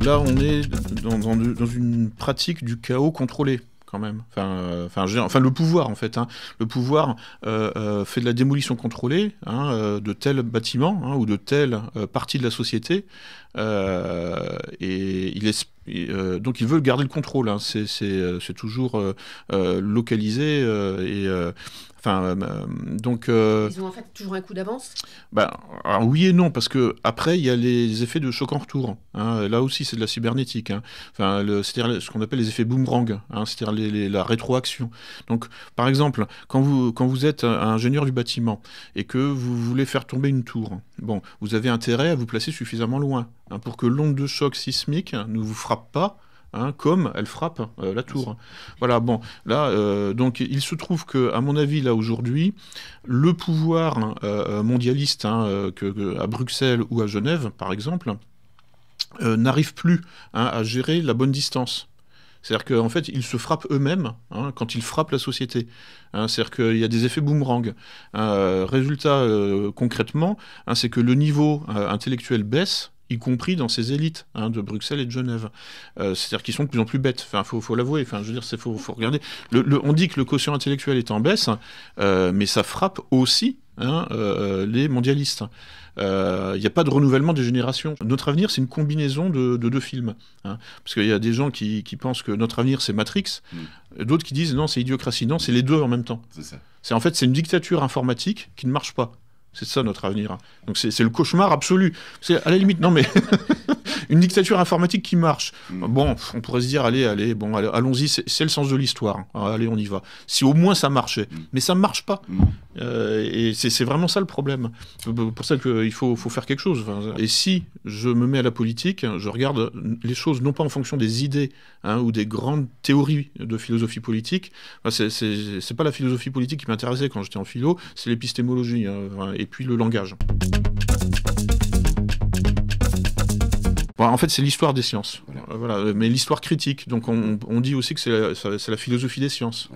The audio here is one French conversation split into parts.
là, on est dans une pratique du chaos contrôlé. Quand même. Enfin, le pouvoir, en fait. Hein. Le pouvoir fait de la démolition contrôlée de tels bâtiments ou de telle partie de la société. Et donc, il veut garder le contrôle. Hein. C'est toujours localisé. Donc, ils ont en fait toujours un coup d'avance. Alors oui et non, parce que après il y a les effets de choc en retour. Hein. Là aussi, c'est de la cybernétique. Hein. C'est-à-dire ce qu'on appelle les effets boomerang, hein, c'est-à-dire la rétroaction. Donc, par exemple, quand vous êtes un ingénieur du bâtiment et que vous voulez faire tomber une tour, bon, vous avez intérêt à vous placer suffisamment loin pour que l'onde de choc sismique ne vous frappe pas. Comme elle frappe la tour. Voilà, bon, là, donc il se trouve que, à mon avis, là, aujourd'hui, le pouvoir mondialiste à Bruxelles ou à Genève, par exemple, n'arrive plus à gérer la bonne distance. C'est-à-dire qu'en fait, ils se frappent eux-mêmes quand ils frappent la société. C'est-à-dire qu'il y a des effets boomerang. Résultat, concrètement, c'est que le niveau intellectuel baisse, y compris dans ces élites de Bruxelles et de Genève. C'est-à-dire qu'ils sont de plus en plus bêtes. Enfin, faut l'avouer. Enfin, je veux dire, faut regarder. On dit que le quotient intellectuel est en baisse, mais ça frappe aussi les mondialistes. Il n'y a pas de renouvellement des générations. Notre avenir, c'est une combinaison de deux films. Parce qu'il y a des gens qui pensent que notre avenir, c'est Matrix. D'autres qui disent non, c'est Idiocratie. Non, c'est les deux en même temps. C'est ça. C'est une dictature informatique qui ne marche pas. C'est ça notre avenir. Donc c'est le cauchemar absolu. C'est à la limite, non mais une dictature informatique qui marche. Bon, on pourrait se dire allez, bon, allons-y, c'est le sens de l'histoire. Allez, on y va. Si au moins ça marchait, mais ça ne marche pas. Et c'est vraiment ça le problème. Pour ça qu'il faut faire quelque chose. Et si je me mets à la politique, je regarde les choses non pas en fonction des idées ou des grandes théories de philosophie politique. C'est pas la philosophie politique qui m'intéressait quand j'étais en philo, c'est l'épistémologie. Et puis le langage. Bon, en fait, c'est l'histoire des sciences. Voilà. Mais l'histoire critique. Donc, on dit aussi que c'est la philosophie des sciences.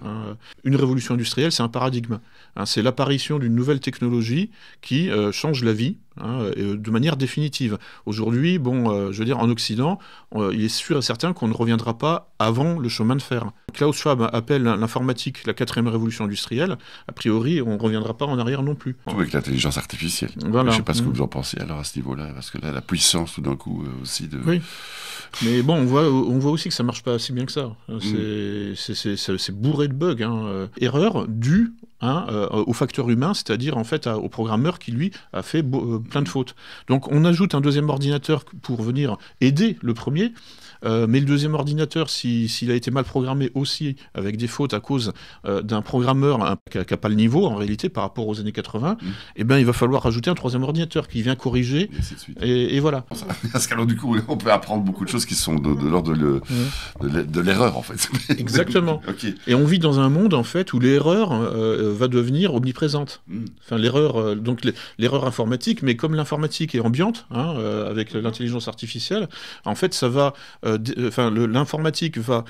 Une révolution industrielle, c'est un paradigme. C'est l'apparition d'une nouvelle technologie qui change la vie de manière définitive. Aujourd'hui, je veux dire, en Occident, il est sûr et certain qu'on ne reviendra pas avant le chemin de fer. Klaus Schwab appelle l'informatique la 4e révolution industrielle. A priori, on ne reviendra pas en arrière non plus. Tout avec l'intelligence artificielle. Voilà. Je ne sais pas ce que vous en pensez alors à ce niveau-là, parce que là, la puissance tout d'un coup aussi de... Oui. Mais bon, on voit aussi que ça ne marche pas si bien que ça. C'est bourré de bugs. Erreur due au facteur humain, c'est-à-dire en fait au programmeur qui lui a fait plein de fautes. Donc on ajoute un deuxième ordinateur pour venir aider le premier, mais le deuxième ordinateur, s'il a été mal programmé aussi avec des fautes à cause d'un programmeur qui n'a pas le niveau en réalité par rapport aux années 80, eh ben, il va falloir rajouter un troisième ordinateur qui vient corriger et voilà. Parce qu'alors du coup on peut apprendre beaucoup de choses qui sont de l'ordre de l'erreur en fait. Exactement. Okay. Et on vit dans un monde en fait où l'erreur va devenir omniprésente. Enfin l'erreur, donc l'erreur informatique, mais comme l'informatique est ambiante avec l'intelligence artificielle, en fait ça va, l'informatique va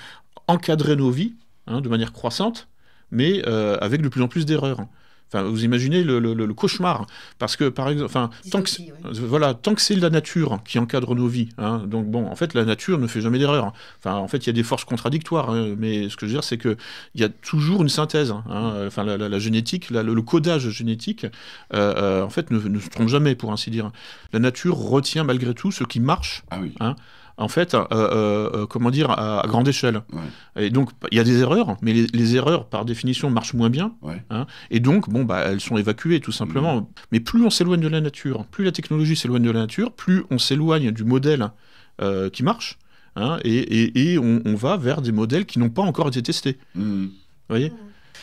encadrer nos vies de manière croissante, mais avec de plus en plus d'erreurs. Enfin, vous imaginez le cauchemar, parce que par exemple, tant que c'est la nature qui encadre nos vies, donc bon, en fait, la nature ne fait jamais d'erreur. Enfin, en fait, il y a des forces contradictoires, mais ce que je veux dire, c'est que il y a toujours une synthèse. Enfin, la génétique, le codage génétique, en fait, ne se trompe jamais, pour ainsi dire. La nature retient malgré tout ce qui marche. Ah oui. En fait, comment dire, à grande échelle. Ouais. Et donc, il y a des erreurs, mais les erreurs, par définition, marchent moins bien. Ouais. Et donc, elles sont évacuées, tout simplement. Mais plus on s'éloigne de la nature, plus la technologie s'éloigne de la nature, plus on s'éloigne du modèle qui marche, et on va vers des modèles qui n'ont pas encore été testés. Vous voyez ?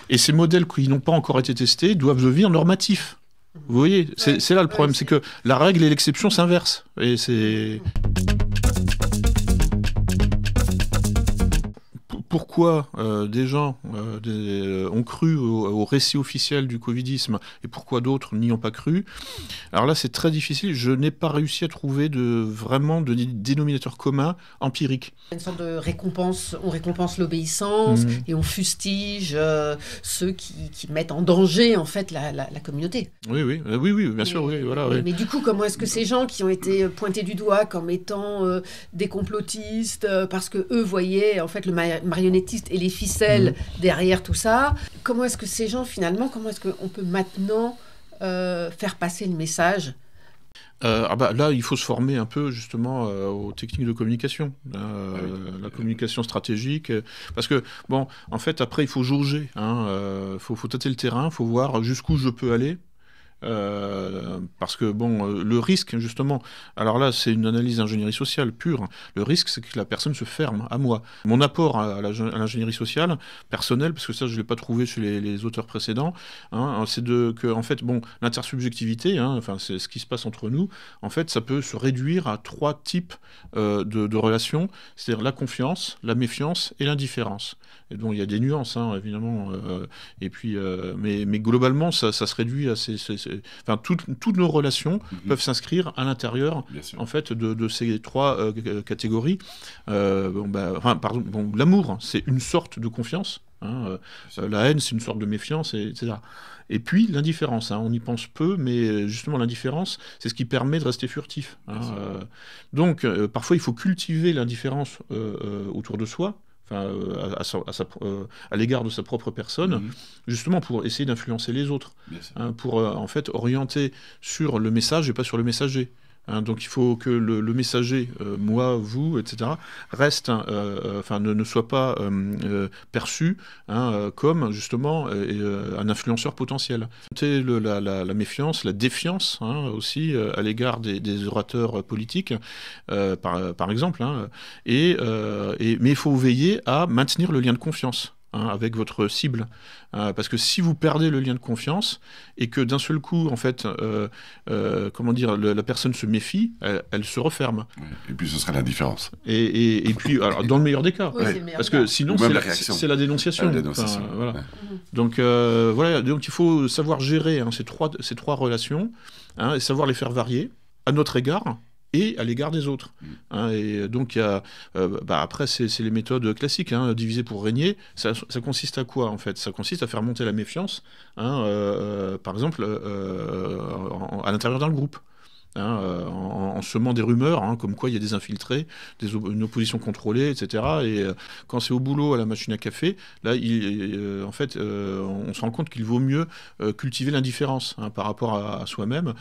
Et ces modèles qui n'ont pas encore été testés doivent devenir normatifs. Vous voyez ? C'est là le problème, c'est que la règle et l'exception s'inversent. Et c'est... Pourquoi pourquoi des gens ont cru au récit officiel du Covidisme et pourquoi d'autres n'y ont pas cru. Alors là, c'est très difficile. Je n'ai pas réussi à trouver vraiment de dénominateur commun empirique. Une sorte de récompense, on récompense l'obéissance et on fustige ceux qui mettent en danger en fait la communauté. Oui, bien sûr, oui, voilà. Mais du coup, comment est-ce que ces gens qui ont été pointés du doigt comme étant des complotistes parce que eux voyaient en fait le marionnettiste et les ficelles derrière tout ça, comment est-ce que ces gens finalement, comment est-ce qu'on peut maintenant faire passer le message? Là, il faut se former un peu justement aux techniques de communication, la communication stratégique, parce que bon, en fait, après, il faut jauger, faut tâter le terrain, faut voir jusqu'où je peux aller. Parce que bon, le risque justement, alors là c'est une analyse d'ingénierie sociale pure, le risque c'est que la personne se ferme à moi. Mon apport à l'ingénierie sociale personnelle, parce que ça je ne l'ai pas trouvé chez les auteurs précédents, c'est que en fait bon, l'intersubjectivité, enfin c'est ce qui se passe entre nous, en fait ça peut se réduire à 3 types de relations, c'est-à-dire la confiance, la méfiance et l'indifférence. Et donc il y a des nuances évidemment, et puis mais globalement ça se réduit à enfin, toutes nos relations peuvent s'inscrire à l'intérieur en fait de ces 3 catégories. L'amour, c'est une sorte de confiance. La haine, c'est une sorte de méfiance, etc. Et puis l'indifférence, on y pense peu, mais justement l'indifférence, c'est ce qui permet de rester furtif. Donc parfois il faut cultiver l'indifférence autour de soi. Enfin, à l'égard de sa propre personne, justement pour essayer d'influencer les autres, pour en fait orienter sur le message et pas sur le messager. Donc il faut que le messager, moi, vous, etc., reste, ne soit pas perçu comme justement un influenceur potentiel. C'est la méfiance, la défiance aussi à l'égard des orateurs politiques, par exemple, mais il faut veiller à maintenir le lien de confiance avec votre cible, parce que si vous perdez le lien de confiance et que d'un seul coup en fait la personne se méfie, elle se referme. Et puis ce sera l'indifférence. Et puis alors, dans le meilleur des cas, parce que sinon c'est la dénonciation. Voilà. Donc il faut savoir gérer ces trois relations, et savoir les faire varier à notre égard et à l'égard des autres. Et donc, il y a, après, c'est les méthodes classiques, diviser pour régner. Ça consiste à quoi, en fait? Ça consiste à faire monter la méfiance, par exemple, à l'intérieur d'un groupe. En semant des rumeurs, comme quoi il y a des infiltrés, une opposition contrôlée, etc. Et quand c'est au boulot, à la machine à café, là, on se rend compte qu'il vaut mieux cultiver l'indifférence par rapport à soi-même.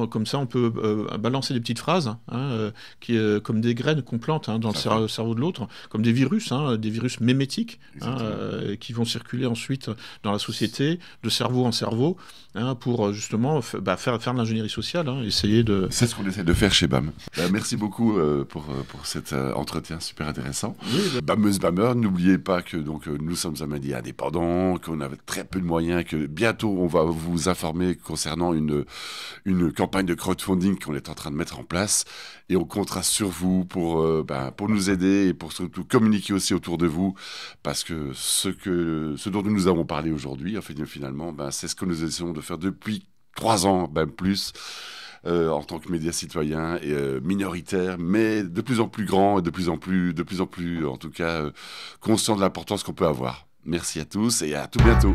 Comme ça, on peut balancer des petites phrases comme des graines qu'on plante dans le cerveau de l'autre, comme des virus mémétiques qui vont circuler ensuite dans la société, de cerveau en cerveau, pour justement faire de l'ingénierie sociale, essayer de... C'est ce qu'on essaie de faire chez BAM. Merci beaucoup pour cet entretien super intéressant. Oui, Bameuse, Bameur, n'oubliez pas que nous sommes un média indépendant, qu'on a très peu de moyens, que bientôt on va vous informer concernant une campagne de crowdfunding qu'on est en train de mettre en place, et on comptera sur vous pour nous aider et pour surtout communiquer aussi autour de vous, parce que ce dont nous avons parlé aujourd'hui, en fait, finalement, c'est ce que nous essayons de faire depuis 3 ans, plus. En tant que média citoyen et minoritaire, mais de plus en plus grand et de plus en plus, en tout cas, conscient de l'importance qu'on peut avoir. Merci à tous et à tout bientôt.